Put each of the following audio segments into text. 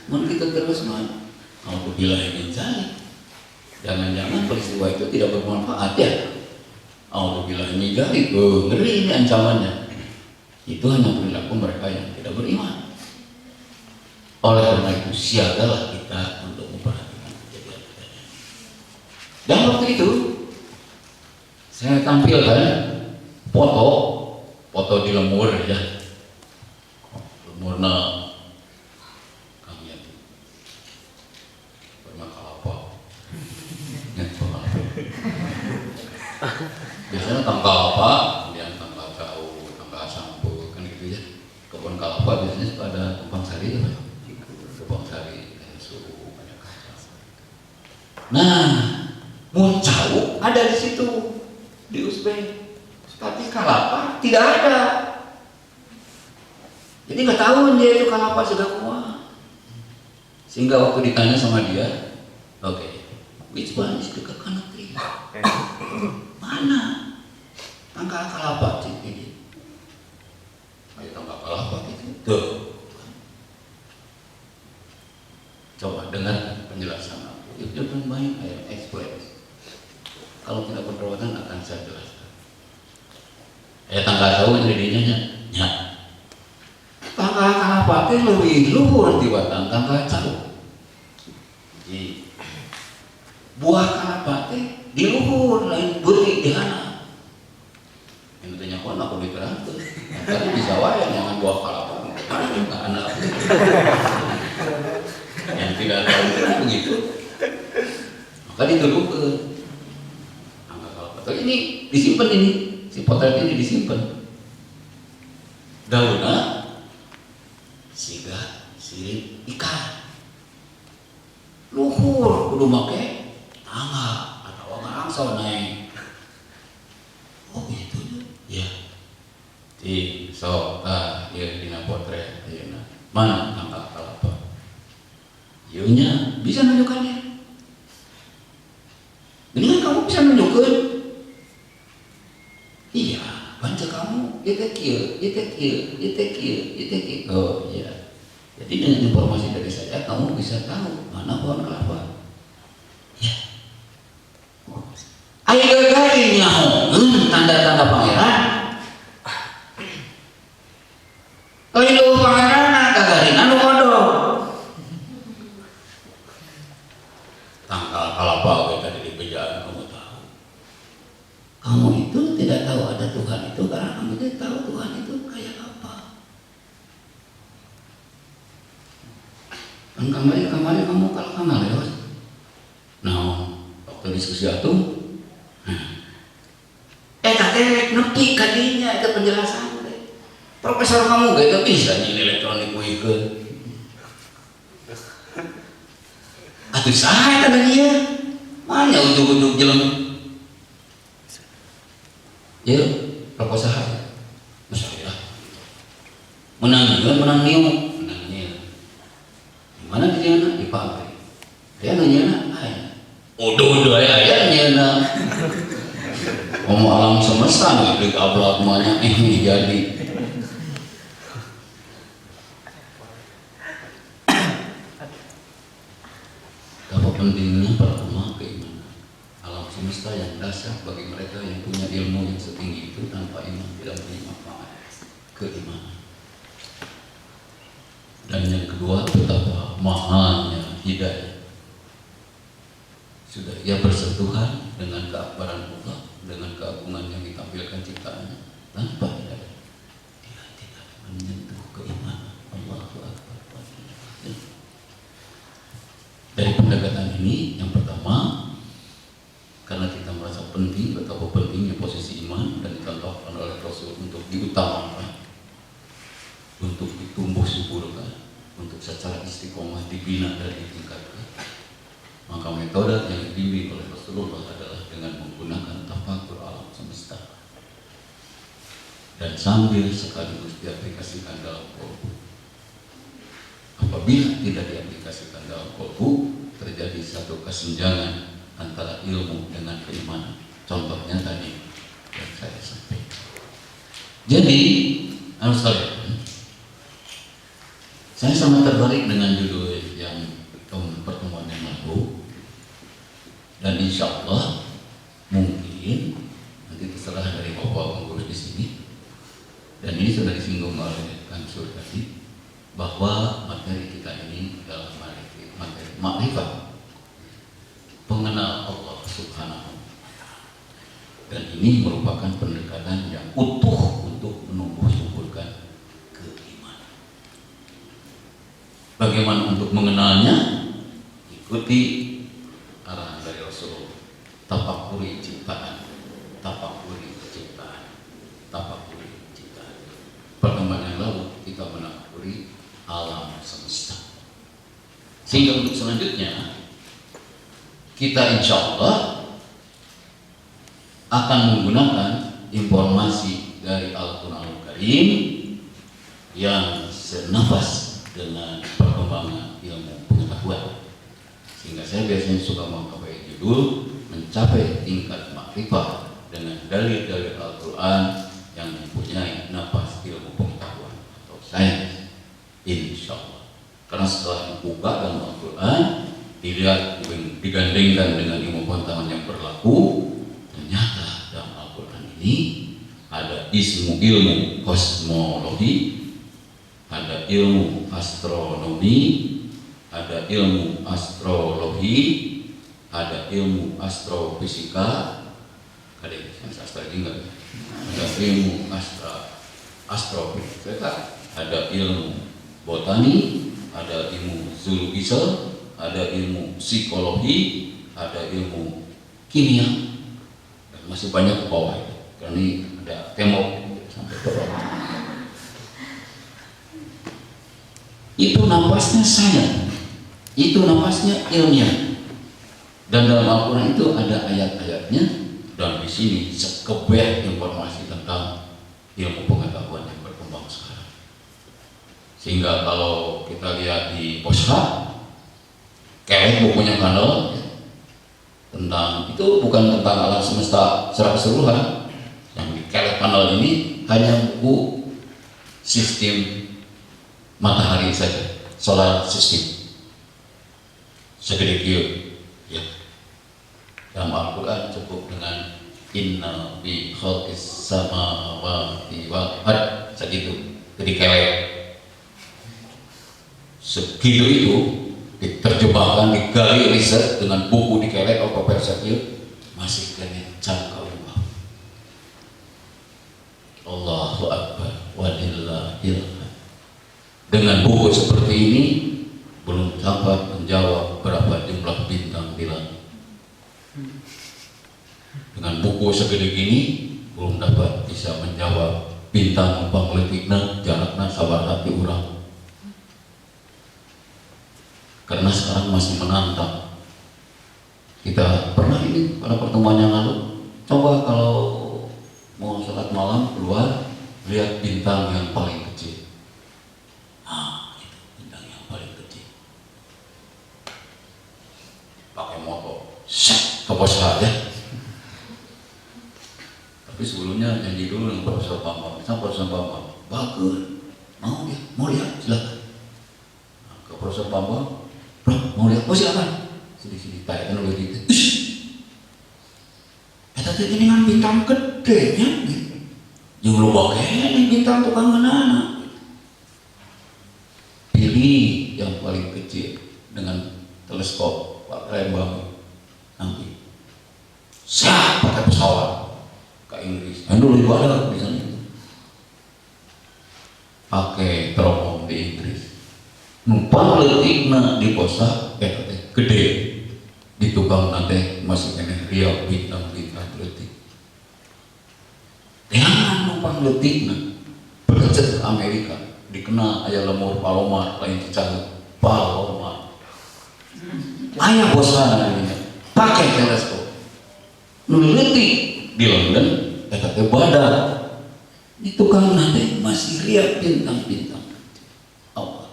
Mau kita terus mana? Alhamdulillah ingin cari. Jangan-jangan peristiwa itu tidak bermanfaat ya? Alhamdulillah ini jadi ngeri ini ancamannya. Itu hanya perilaku mereka yang tidak beriman. Oleh karena itu siagalah kita untuk memperhatikan kejadian-kejadian. Dan waktu itu saya tampilkan foto di lemur ya, lemurna biasanya tanggal apa, kemudian tanggal jauh, tanggal sampo, kan gitu ya. Kebun kelapa biasanya suka ada tumpang sari, ya, tumpang sari, suhu banyak kacang. Nah, muncau ada di situ di Uzbek, tapi kelapa tidak ada. Jadi nggak tahu dia itu kelapa sudah kuat. Sehingga waktu ditanya sama dia, oke, which one is the coconut tree? Mana tanggal kelapa ini? Ayo tanggal kelapa itu. Tuh. Coba dengar penjelasan aku. Itu baik, I explain. Kalau tidak berperawatan akan saya jelaskan. Tanggal tahu ingredientnya. Ya. Tanggal kelapa itu lebih luhur dibanding tanggal tahu. Jadi buah kelapa itu di luhur lain beri di hana. Yang tanya kon aku diterangkan. Tapi bisa wae jangan buah kelapa. Mana enggak anak. Yang tidak tahu itu begitu. Maka dituduhkan. Angka kelapa. Tapi ini disimpan ini. Si potret ini disimpan. Daunnya siga sirip ikan. Luhur kudu make tangga atau langsung naik. Oh gitu ya. Di ya dina potret ayeuna. Mana tangga kelapa? Ieunya bisa menunjukkannya. Mendingan kamu bisa menunjukkan. Iya, baca kamu ieu teh. Oh iya. Jadi dengan informasi dari saya kamu bisa tahu mana pohon kelapa. Ya. Ayo gagari nyahoeun tanda-tanda pangeran. Ayo pangeran gagari anu kodok. Tanggal kelapa we tadi di bejaan kamu tahu. Kamu itu tidak tahu ada Tuhan itu karena kamu tidak tahu Tuhan itu kayak apa. Kan kemarin kamu kalau kenal ya. Nah, waktu diskusi atung teh nepi kadinya itu penjelasan teh. Profesor kamu gak bisa nyi elektronik wikeun. Atuh saha eta dia? Mana ujug-ujug jelema? Ya, proposal saha? Masalah. Menang niu. Mana di diana di pabrik. Dia nanya aya. Udah aya nyeuna. Ngomong alam semesta nih, ablak banyak ini jadi. Apa pentingnya pertama keimanan? Alam semesta yang dasar bagi mereka yang punya ilmu yang setinggi itu tanpa iman tidak punya manfaat. Keimanan. Dan yang kedua betapa mahalnya hidayah. Sudah ia bersentuhan dengan keakbaran Allah, dengan keagungan yang ditampilkan ciptaannya tanpa hidayah dia tidak menyentuh keimanan. Allahu Akbar. Dari pendekatan ini yang pertama, karena kita merasa penting betapa pentingnya posisi iman dan dicontohkan oleh Rasul untuk diutamakan, untuk ditumbuh suburkan, untuk secara istiqomah dibina dan ditingkatkan. Maka metode yang dibimbing oleh Rasulullah adalah dengan menggunakan tafakur alam semesta dan sambil sekaligus diaplikasikan dalam kolbu. Apabila tidak diaplikasikan dalam kolbu, terjadi satu kesenjangan antara ilmu dengan keimanan. Contohnya tadi yang saya sampaikan. Jadi, saya sangat tertarik dengan judul yang Dan insya Allah mungkin nanti terserah dari bapak pengurus di sini, dan ini sudah disinggung oleh Kang Sur tadi, bahwa materi kita ini adalah materi makrifat, pengenal Allah Subhanahu wa Ta'ala. Dan ini merupakan pendekatan yang utuh untuk menumbuh suburkan keimanan. Bagaimana untuk mengenalnya? Ikuti arahan dari Rasulullah. Tafakuri ciptaan, tafakuri ciptaan, tafakuri ciptaan. Pertemuan yang lalu kita menafakuri alam semesta. Sehingga untuk selanjutnya kita insya Allah akan menggunakan informasi dari Al-Quranul Karim yang senafas dengan perkembangan ilmu pengetahuan. Sehingga saya biasanya suka mengkapai judul mencapai tingkat makrifah dengan dalil-dalil Al-Quran yang mempunyai nafas ilmu pengetahuan atau sains, insya Allah. Karena setelah dibuka dalam Al-Quran, dilihat digandengkan dengan ilmu pengetahuan yang berlaku, ternyata dalam Al-Quran ini ada ilmu kosmologi, ada ilmu astronomi, ada ilmu astrologi, ada ilmu astrofisika, ada ilmu astrofisika, ada ilmu botani, ada ilmu zoologi, ada ilmu psikologi, ada ilmu kimia, dan masih banyak ke bawah itu. Karena ini ada tembok sampai ke bawah. Itu napasnya sains, itu napasnya ilmiah. Dan dalam Al-Quran itu ada ayat-ayatnya, dan di sini sekebeh informasi tentang ilmu pengetahuan yang berkembang sekarang. Sehingga kalau kita lihat di Posha, kayak bukunya Kandel, tentang itu bukan tentang alam semesta secara keseluruhan. Yang di Kelek Kandel ini hanya buku sistem matahari saja, solar system, segede kieu, ya. Dalam Al-Quran cukup dengan inna fi khalqis samawati wal ard, segitu. Jadi kelek segitu itu diterjemahkan, digali riset dengan buku dikelek atau persepil, masih kena jangkau. Allahu Akbar walillahil hamd. Dengan buku seperti ini belum dapat menjawab berapa jumlah bintang di langit. Dengan buku segede gini belum dapat bisa menjawab bintang pangletikna jarakna sabar hati urang. Karena sekarang masih menantang. Kita pernah ini pada pertemuan yang lalu, coba kalau mau sholat malam keluar lihat bintang yang paling kecil. Itu bintang yang paling kecil. Pakai motor, set ke pos ya. Tapi sebelumnya janji dulu dengan Profesor Bambang. Profesor Bambang, bagus, mau lihat silakan. Nah, ke Profesor Bambang, mau lihat, silakan. Sedih-sedih tanya oleh gitu. Tadi ini kan bintang gede ya, yang lu pakai ini bintang tukang ngenana. Pilih yang paling kecil dengan teleskop Pak Rembang nanti. Siap pakai pesawat ke Inggris. Yang dulu itu ada di sana. Pakai teropong di Inggris. Numpang letikna di posa gede. Di tukang nanti masih kena riak bintang-bintang letik. Jangan numpang letikna berkejet ke Amerika, dikenal ayah lemur Palomar lain dicari Palomar. Ayah bosan ini pakai teleskop. Letik di London, kata badar. Di tukang nanti masih riak bintang-bintang. Allah.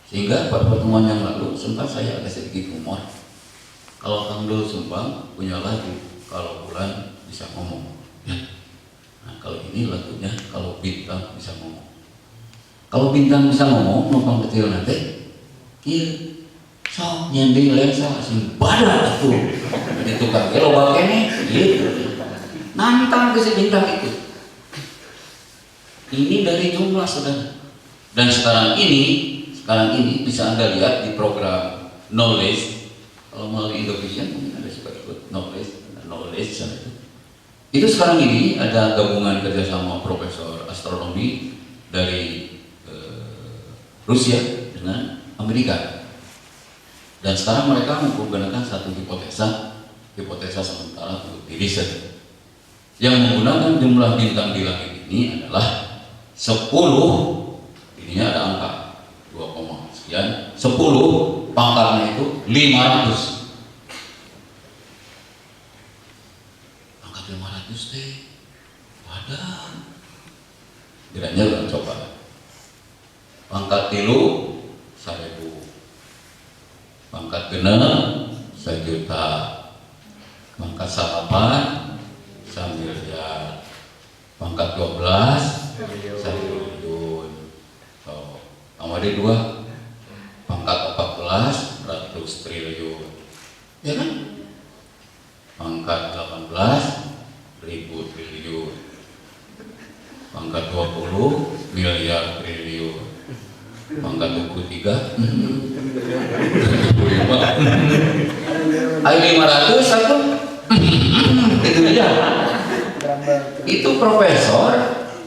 Sehingga pada pertemuan yang lalu sempat saya ada sedikit humor. Kalau Kang Dul Sumbang punya lagu kalau bulan bisa ngomong, ya. Nah kalau ini lagunya kalau bintang bisa ngomong. Kalau bintang bisa ngomong, numpang kecil nanti, iya. So nyending lensa sing badan atuh di tukang lo bakene gitu. Nantang ke si bintang itu. Ini dari jumlah saudara. Dan sekarang ini bisa Anda lihat di program Knowledge. Kalau melalui Indonesia mungkin ada suka ikut Knowledge itu. Itu sekarang ini ada gabungan kerjasama profesor astronomi dari Rusia dengan Amerika. Dan sekarang mereka menggunakan satu hipotesa sementara untuk diriset yang menggunakan jumlah bintang di langit ini adalah 10, ininya ada angka 2, sekian, 10 pangkatnya itu 500. Pangkat 500 deh, wadah. Kiranya udah coba. Pangkat 3 1.000, pangkat 6 1.000.000, pangkat 8 1.000.000.000, pangkat 12 1.000.000.000. Oh, amade 2 pangkat 14 100 triliun, ya kan? Pangkat 18 1.000 triliun, pangkat 20 miliar triliun, pangkat 23 ayo 500 satu itu aja. Itu profesor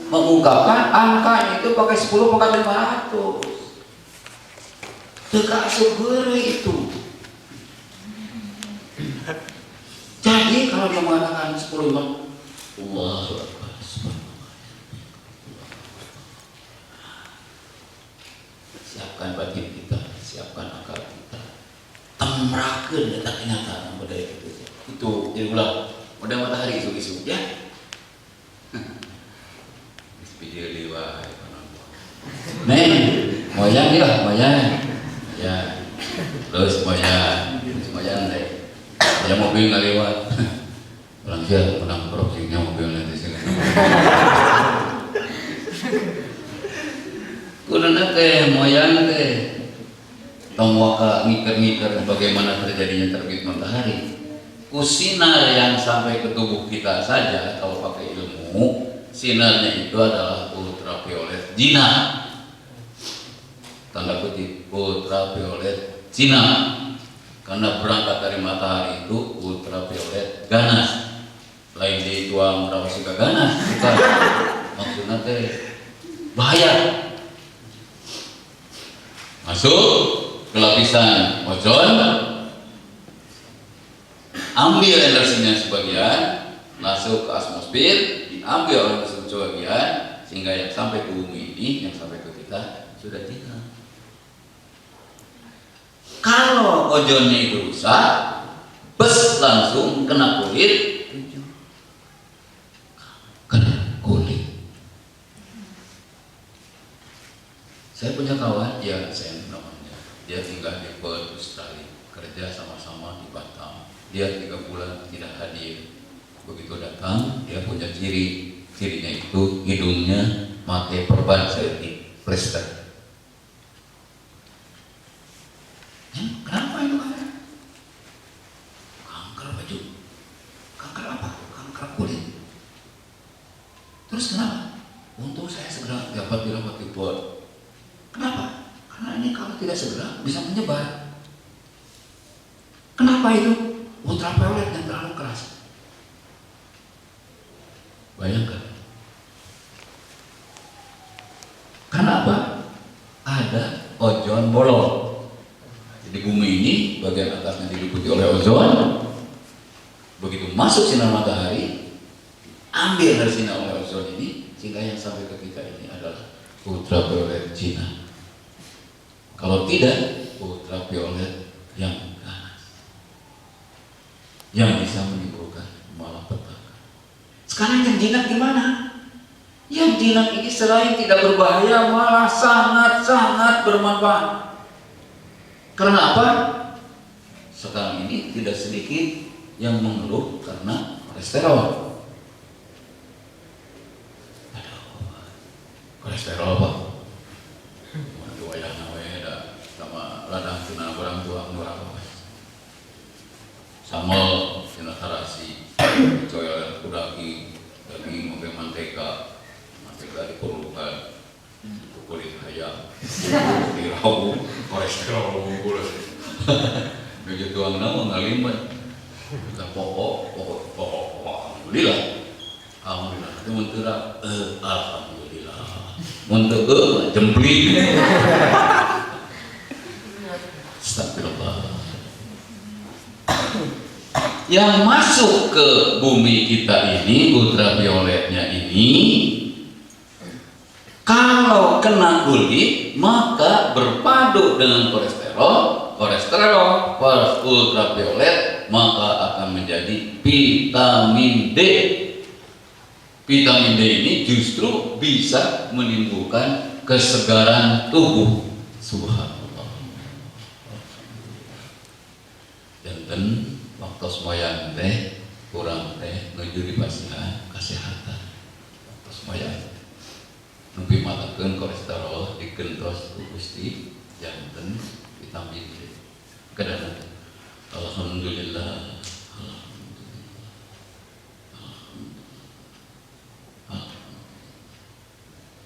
mengungkapkan angka itu pakai 10 pangkat 500. Teka segera itu. Jadi kalau dia mengatakan 10 Allahu Akbar. Siapkan batin kita, siapkan akal kita. Temrakeun eta kenyataan pada itu. Itu diulang. Udah matahari isu-isu ya. Video liwat. Neng, moyang ya, moyang. Ya. Terus moyang deh. Ya mobil nggak lewat. Langsung menang proksinya mobil nanti sih. Kudu teh moyang teh. Tong mikir-mikir bagaimana terjadinya terbit matahari. Sinar yang sampai ke tubuh kita saja kalau pakai ilmu, sinarnya itu adalah ultraviolet jinak, tanda kutip ultraviolet jinak, karena berangkat dari matahari itu ultraviolet ganas, lain dituang rawasika ganas, bukan maksudnya teh bahaya, masuk ke lapisan ozon, ambil energinya sebagian, masuk ke atmosfer, diambil oleh sebagian, sehingga yang sampai ke bumi ini, yang sampai ke kita sudah tidak. Kalau ozonnya itu rusak, bes langsung kena kulit, Saya punya kawan, ya Sen namanya, dia tinggal di Perth, Australia, kerja sama-sama di Batam. Dia 3 bulan tidak hadir. Begitu datang, dia punya cirinya itu hidungnya pakai perban seperti plester. Kenapa itu kan? Kanker baju, kanker apa? Kanker kulit. Terus kenapa? Untung saya segera dapat dirawat di Perth. Kenapa? Karena ini kalau tidak segera bisa menyebar. Kenapa itu? Ultraviolet yang terlalu keras. Bayangkan. Kenapa? Ada ozon bolong. Jadi bumi ini bagian atasnya diliputi oleh ozon. Begitu masuk sinar matahari, ambil dari sinar oleh ozon ini, sehingga yang sampai ke kita ini adalah ultraviolet jinak. Kalau tidak, ultraviolet yang ganas, yang bisa menimbulkan malapetaka. Sekarang yang jinak gimana? Yang jinak ini selain tidak berbahaya, malah sangat-sangat bermanfaat. Karena apa? Sekarang ini tidak sedikit yang mengeluh karena kolesterol. Kolesterol apa? Sama ladang tina barang tua nurawas sambal tina tarasi coyol kudaki daging oge mantega diperlukan kulit ayam dirau kolesterol unggul begitu angna ngalimat kita pokok alhamdulillah itu mentera alhamdulillah mentera jempling astagfirullah. Yang masuk ke bumi kita ini, ultravioletnya ini, kalau kena kulit maka berpadu dengan kolesterol plus ultraviolet maka akan menjadi vitamin D. Vitamin D ini justru bisa menimbulkan kesegaran tubuh. Subhanallah. Dan waktu semuanya teh kurang teh nuju dipasihkan kesehatan. Waktu semuanya nubi matakeun kolesterol dikentos ku Gusti janten vitamin D. Kadang alhamdulillah.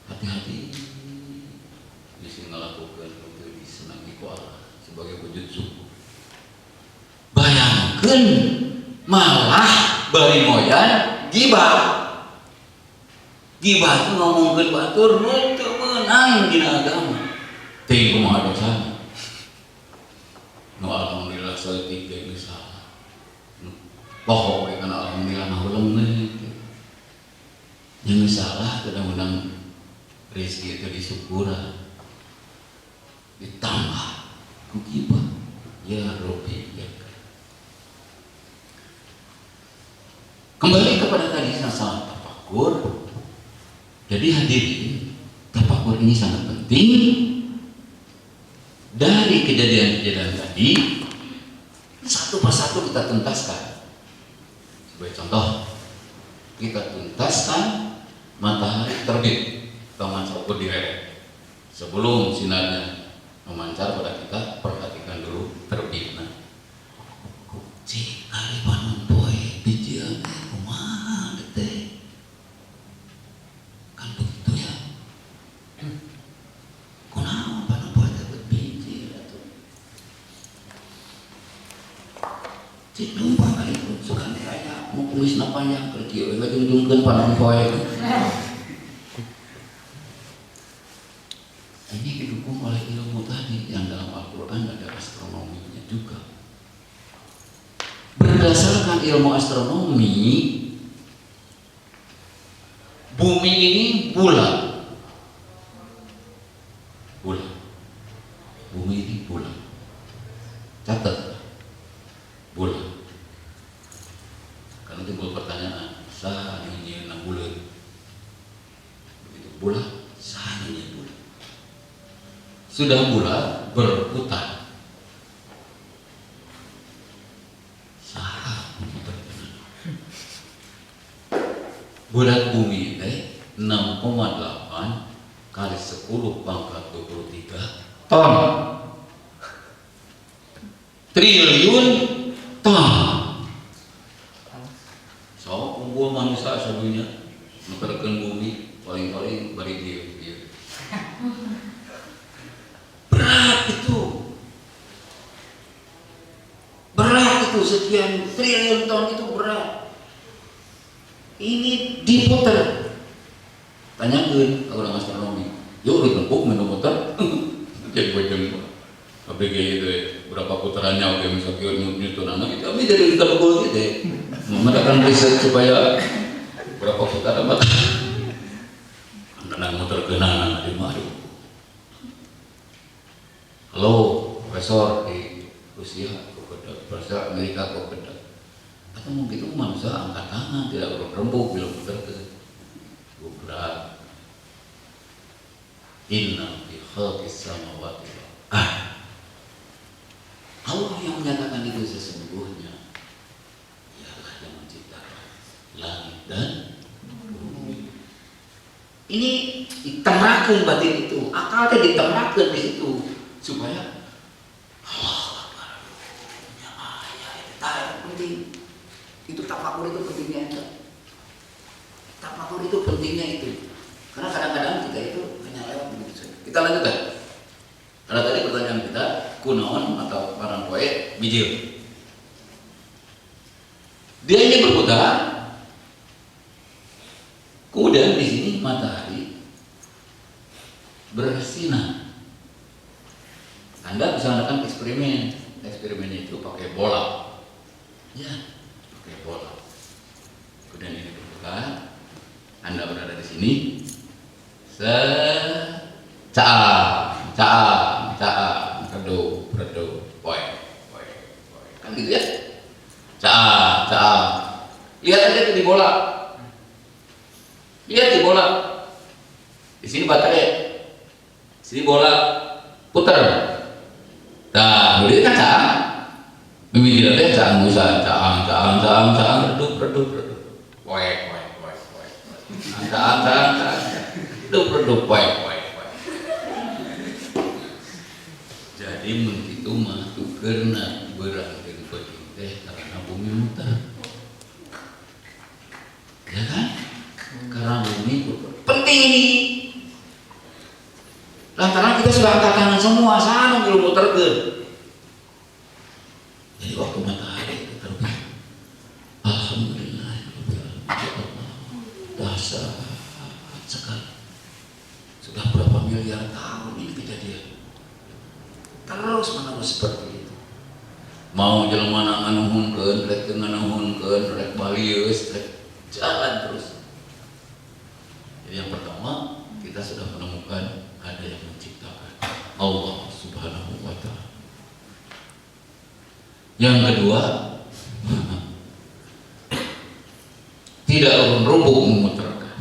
Hati-hati bisa ngelakukan untuk disenangi ku Allah sebagai wujud syukur. Bayangkan malah bari moyan gibah itu ngomongkeun batur teu meunang dina agama teuing kumaha dosana nu alhamdulillah saeutik ge geus salah poho we kana alhamdulillah nahuleum yang salah kadang-kadang rezeki itu disyukuran ditambah ku gibah ya Rabbi ya. Kembali kepada tadi masalah tafakur. Jadi hadirin, tafakur ini sangat penting. Dari kejadian-kejadian tadi satu persatu kita tuntaskan. Sebagai contoh, kita tuntaskan matahari terbit memancar direret. Sebelum sinarnya memancar pada kita, perhatikan dulu terbitnya. Cik hari panon poe bijian kumaha teh. Kan begitu ya. Kunaon panon poe teh biji atuh. Cik numpang kali sukan aya mau kumisna panjang keur kieu we jungjungkeun panon poe. Ini didukung oleh ilmu tadi yang dalam Al-Quran ada astronominya juga. Berdasarkan ilmu astronomi, bumi ini bulat. Bumi ini bulat. Catat, bulat. Karena timbul pertanyaan, saha nyieunna bulat? Begitu bulat, saha nyieunna bulat? Sudah bulat berputar. Bulat bumi teh 6,8 kali 10 pangkat 23 ton. Triliun ton. So, kumpul manusia sadunya nukerkeun bumi paling-paling bari dieu. Berat itu sekian triliun ton itu berat. Ini diputar. Tanyakeun ka urang astronomi. Yuk ditempuk minum putar. Jadi bojong ABG itu berapa putarannya oke misalnya Newton anak itu tapi jadi ditempuk gitu. Mengadakan riset supaya berapa putaran maka tenang motor kenana di mari. Halo, profesor di Rusia, profesor Amerika kok beda. Atau mungkin itu manusia angkat tangan, tidak berembuk bila putar ke berat. Inna fi khalqis samawati wal ardh. Allah yang menyatakan itu sesungguhnya ialah yang menciptakan langit dan bumi. Ini ditemakeun batin itu, akalnya ditemakeun di situ supaya penting. Itu tafakur itu pentingnya itu. Tafakur itu pentingnya itu. Karena kadang-kadang kita itu hanya lewat begitu saja. Kita lanjutkan. Karena tadi pertanyaan kita, kunaon atau barang poe bijil. Dia ini berputar. Kemudian di sini matahari bersinar. Anda bisa melakukan eksperimen. Eksperimen itu pakai bola. Ya, pakai bola. Kemudian ini berputar. Anda berada di sini. Caam, redup, poe. Kan gitu ya? Caam. Lihat aja tuh di bola. Lihat di bola. Di sini baterai. Sini bola putar. Nah, boleh kan caam? Mimpi dia caam musa, caam, redup. Poe. Caam. Redup, poe. Jadi begitu mah karena berarti teh karena bumi muter. Ya kan? Karena bumi penting ini. Lantaran kita sudah angkat tangan semua, sana belum muterkeun. Jadi waktu matahari itu terbit, alhamdulillah, dahsyat sekali. Sudah berapa miliar tahun ini kejadian. Terus menerus seperti itu. Mau jelema nganuhunkeun, rek nganuhunkeun, rek balius, rek jalan terus. Jadi yang pertama kita sudah menemukan ada yang menciptakan, Allah Subhanahu wa Ta'ala. Yang kedua, tidak urun-rubuk memutarkan.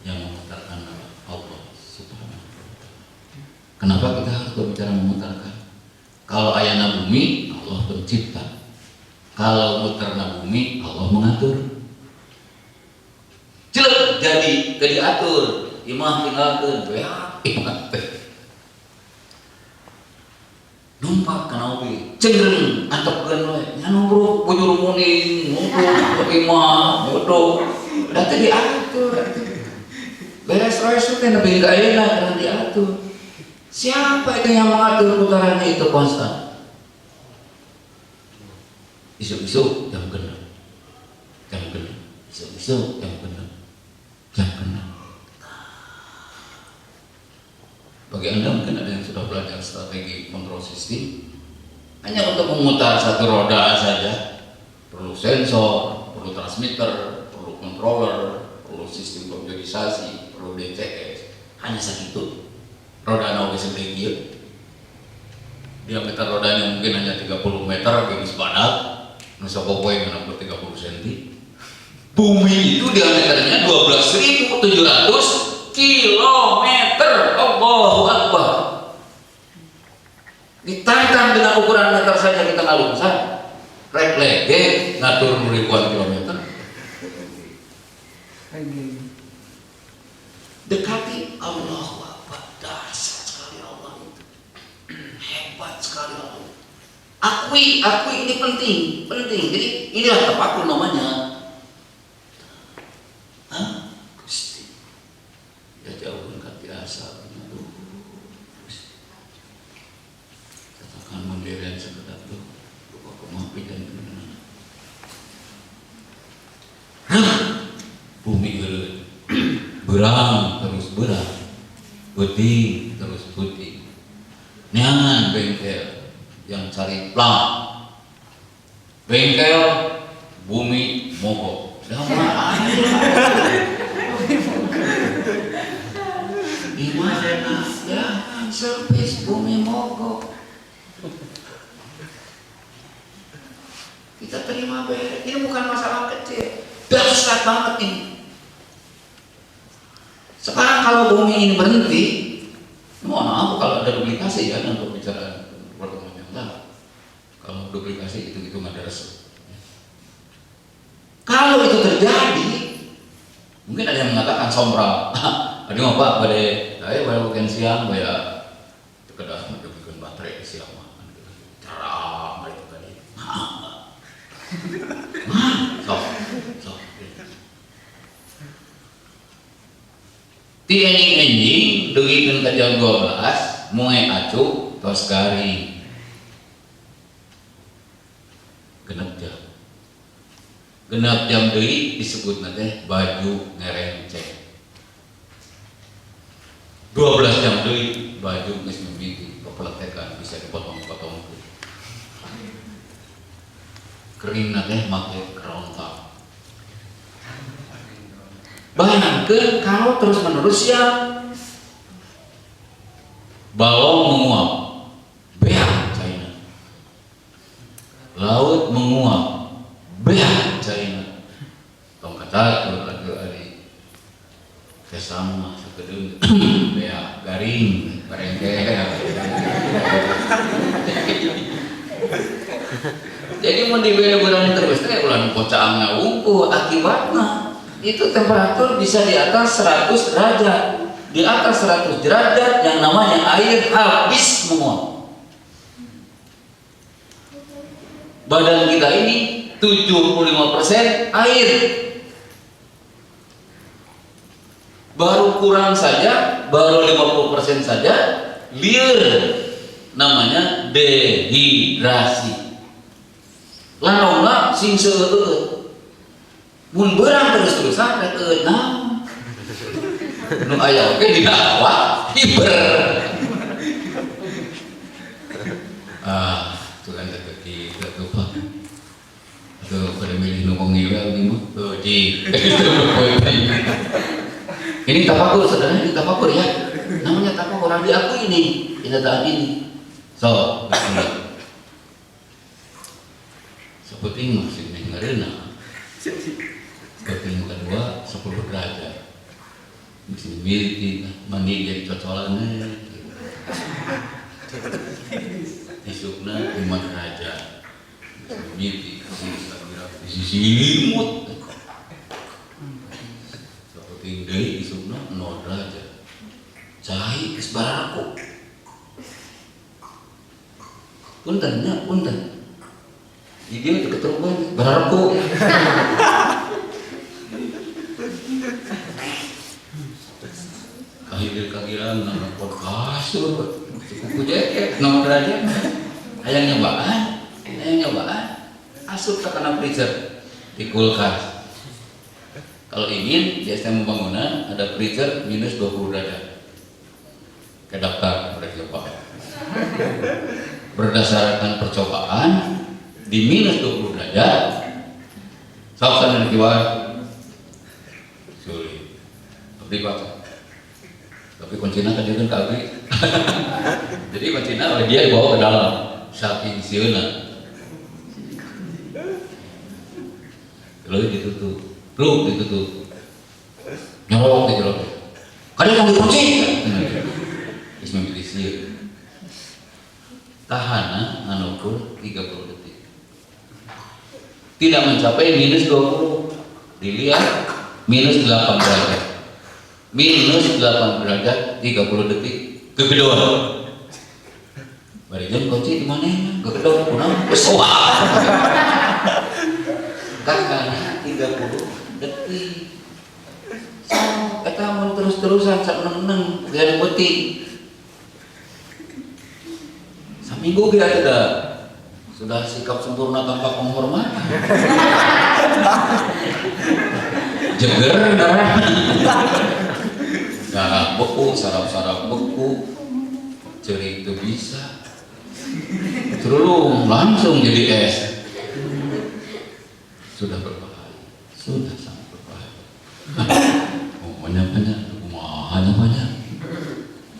Yang memutarkan adalah Allah Subhanahu wa Ta'ala. Kenapa kita harus berbicara memutarkan? Kalau ayana bumi, Allah pencipta. Kalau muterna bumi, Allah mengatur. Jelek jadi diatur. Imah tinggalkeun imah teh. Numpak kana oge, cenderung antepkeun we. Nya nubruk bujur muning, nubruk imah, bodoh. Da teh diatur. Beres-beres teh nepi ka ayeuna kana diatur. Siapa itu yang mengatur putarannya itu konstan? Isu-isu jam genep, isu-isu jam genep. Bagi Anda mungkin ada yang sudah belajar strategi kontrol sistem, hanya untuk memutar satu roda saja, perlu sensor, perlu transmitter, perlu controller, perlu sistem komputerisasi, perlu DCS, hanya segitu. Roda nawi segede, diameter rodanya mungkin hanya 30 meter, garis badak, nusa popoe yang 30 cm. Bumi itu diameternya 12.700 kilometer. Allahu Akbar. Ditantang dengan ukuran meter saja kita nggak bisa. Rek lege ngatur ribuan kilometer. Dekati Allahu Akbar. Dahsyat sekali Allah itu. Hebat sekali Allah. Akui ini penting. Jadi inilah tafakur namanya. Gusti. Ya jauh kan biasa. Katakan mandirian sekedap tuh. Lupa kemapi dan benar. Bumi berang terus berang. Putih terus putih. Neangan bengkel yang cari plang. Bengkel bumi mogok. Gimana ya servis bumi mogok. Kita terima beres. Ini bukan masalah kecil, dahsyat banget ini. Sekarang kalau bumi ini berhenti, mohon maaf kalau ada duplikasi ya untuk bicara pertemuan yang lalu. Kalau duplikasi itu nggak ada resep. Kalau itu terjadi, mungkin ada yang mengatakan sombra. Ada yang apa? Pada saya bukan siang, saya kedah menjadikan baterai siang mah. Terang itu tadi. Ti enjing dugikeun ka jam 12 moe acu tos garing genep jam deui disebutna teh baju ngerenceng. 12 jam deui baju geus mimiti kepeletekan bisa dipotong-potong. Keringna teh make kerontak. Bayangkeun kalau terus menerus ya bawang menguap, beak China. Laut menguap, beak China. Tong kacatur atuh ari kesama sakedeung beak garing barengke. Jadi mau dibeli bulan terus teh ulah kocaangna wungkuh akibatna itu temperatur bisa di atas 100 derajat. Di atas 100 derajat yang namanya air habis menguap. Badan kita ini 75% air. Baru kurang saja, baru 50% saja liur, namanya dehidrasi. Larongna sing seueut. Mun beurang terus-terusan rek eunang. Nu aya oge dina awak hiber. Itu kan teki itu Pak. Itu pada milih nu ngira ini mah. Ini tafakur saudara, ini tafakur ya. Namanya tafakur di aku ini, kenyataan ini. So, seperti masih dengerin Keting kedua 10 derajat mesti miliki mandi jadi cocolannya isukna 5 derajat mesti miliki isi simut seperti deui isukna 0 derajat cai geus bararaku puntennya punten jadi itu keteruban bararaku kagiran nama podcast kuku jaket nomor derajat hayang nyobaan asup ke kana freezer di kulkas. Kalau ingin di STM Pembangunan ada freezer minus 20 derajat ke daftar mereka coba berdasarkan percobaan di minus 20 derajat sausana dikiwar sulit tapi baca. Tapi kuncinya kan juga kali. Jadi kuncinya oleh dia dibawa ke dalam saking sieuna. Lalu ditutup, nyolok dijelok. Kadang yang dikunci. Terus memilih sieun. Tahana nganukur 30 detik. Tidak mencapai minus 20. Dilihat minus 8 derajat. Minus 8 derajat 30 detik kekedua. Barijan kunci di mana? Kekedua punah pesawat. Kakaknya 30 detik. Eta mun terus-terusan sak neng biar beuti. Saminggu ge sudah sikap sempurna tanpa penghormatan. Jeger darah. Sarap beku, sarap beku, cerik itu bisa, terus langsung jadi es. Sudah berbahaya, sudah sangat berbahaya. Banyak,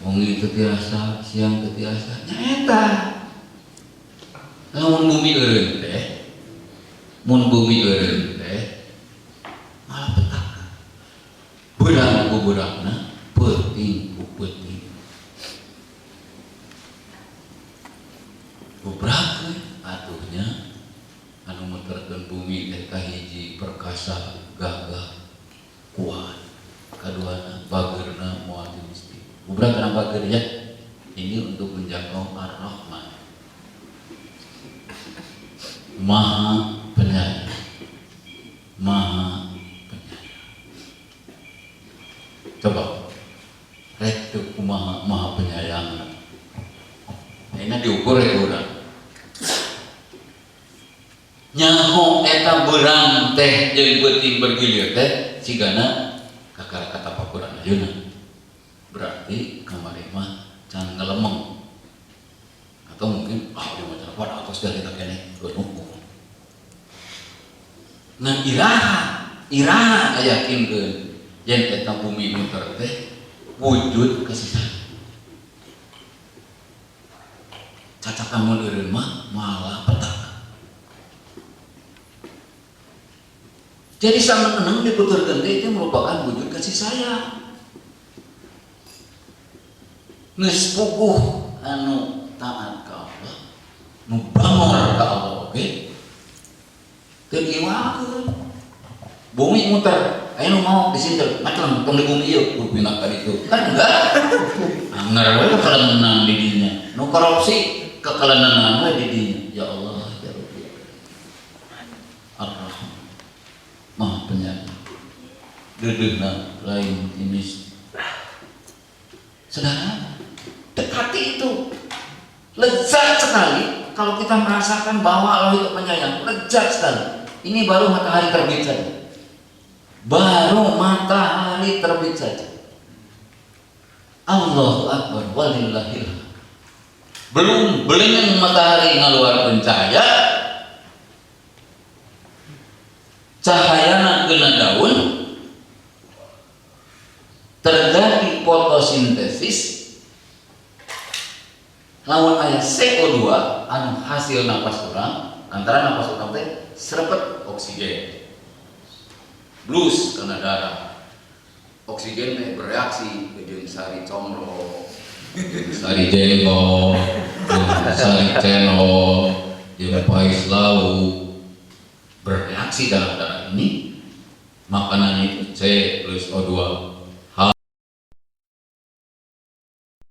Wengi tetiasa, siang tetiasa, nyata. Mun bumi eureun teh, malah petaka. Beurang ku beurangna. Penting beberapa atuhnya anu muterkeun bumi teh kahiji perkasa gagah kuat kaduana bageurna moal mesti beberapa kana bageur ya ini untuk menjangkau Ar-Rahman Maha Penyayang coba ini diukur ya urang. Nyaho eta berang teh jeung beuting bergilir teh sigana kakara kata pakuran ayeuna. Berarti kamari mah can ngelemeng. Atau mungkin di macam apa atas dari kita kene ukur. Ngan iraha yakinkeun yen eta bumi muter teh wujud kasih sayang. Cacakan modern mah malah petaka. Jadi sama eneng diputurkeun teh itu merupakan wujud kasih sayang. Geus puguh anu taat ka Allah, nu bangor ka Allah oge. Teu diiwakeun. Bumi muter, aya nu mau disinter, macam tong di bumi ieu pina ka ditu. Kan enggak. Anger we kalenan di dinya. Nu korupsi kekelenan we di dinya. Ya Allah, ya Rabbi. Ar-Rahman. Maha Penyayang. Dedeuna lain timis. Saudara, dekati itu. Lezat sekali kalau kita merasakan bahwa Allah itu penyayang. Lezat sekali. Ini baru matahari terbit saja. Baru matahari terbit saja. Allahu Akbar walillahil. Belum belengan matahari ngaluarkeun cahaya. Cahayana kena daun. Terjadi fotosintesis. Lawan aya CO2 anu hasil napas urang, antara napas urang teh srepet oksigen. Blues kena darah. Oksigen teh bereaksi jeung sari comro, sari jengkol, sari cendol, jeung pais lau bereaksi dalam darah ini. Makanan itu C plus O2